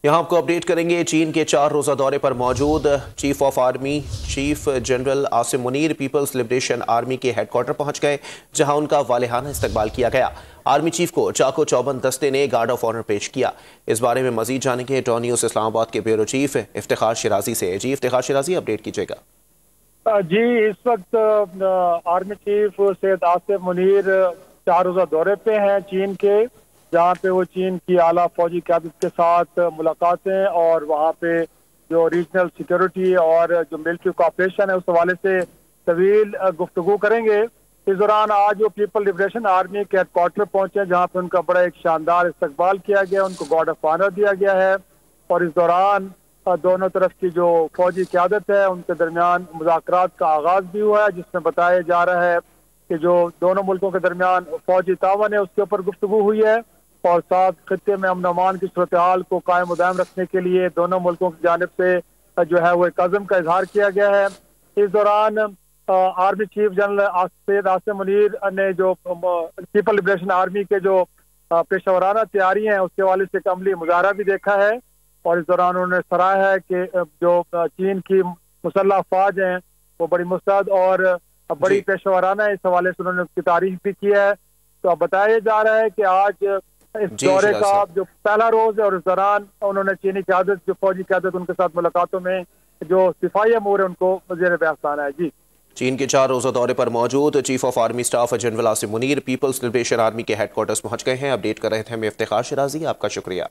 यहाँ आपको अपडेट करेंगे। चीन के 4 रोज़ा दौरे पर मौजूद chief of army chief general Asim Munir people's liberation army के हेडक्वार्टर पहुंच गए, जहां उनका वालेहाना इस्तकबाल किया गया। आर्मी चीफ को चाको चौबंद दस्ते ने गार्ड ऑफ ऑनर पेश किया। इस बारे में मजीद जानेंगे टॉन न्यूज़ इस्लामाबाद के ब्यूरो चीफ इफ्तिखार शिराजी से। जी इफ्तिखार शिराजी, अपडेट कीजिएगा। जी, इस वक्त आर्मी चीफ सैयद आसिम मुनीर 4 रोज़ा दौरे पे हैं चीन के, जहाँ पे वो चीन की आला फौजी क़यादत के साथ मुलाकातें और वहाँ पे जो रीजनल सिक्योरिटी और जो मिलिट्री कोऑपरेशन है उस हवाले से तवील गुफ्तगू करेंगे। इस दौरान आज वो पीपल लिबरेशन आर्मी के हेडक्वार्टर पहुंचे, जहाँ पे उनका बड़ा एक शानदार इस्तकबाल किया गया, उनको गार्ड ऑफ ऑनर दिया गया है। और इस दौरान दोनों तरफ की जो फौजी क़यादत है उनके दरमियान मुज़ाकरात का आगाज भी हुआ है, जिसमें बताया जा रहा है कि जो दोनों मुल्कों के दरमियान फौजी तावन है उसके ऊपर गुफ्तगू हुई है और साथ खत्ते में अमन अमान की सूरत हाल को कायम उदायम रखने के लिए दोनों मुल्कों की जानिब से जो है वो एक अज़म का इजहार किया गया है। इस दौरान army chief general Syed Asim Munir ने जो पीपल लिबरेशन आर्मी के जो पेशेवराना तैयारी हैं उसके हवाले से एक अमली मुजाहरा भी देखा है। और इस दौरान उन्होंने सराहा है कि जो चीन की मुसल्लह अफवाज हैं वो बड़ी मुस्तैद और बड़ी पेशेवराना है, इस हवाले से उन्होंने उसकी तारीफ भी की है। तो अब बताया जा रहा है कि आज इस दौरे का जो पहला रोज है और इस दौरान उन्होंने चीनी क़यादत जो फौजी क़यादत उनके साथ मुलाकातों में जो सिफाही अमूर है उनको वज़ीर बयान है। जी, चीन के 4 रोज़ा दौरे पर मौजूद chief of army staff general Asim Munir people's liberation army के हेडक्वार्टर्स पहुंच गए हैं। अपडेट कर रहे थे हमें इफ्तिखार शिराजी, आपका शुक्रिया।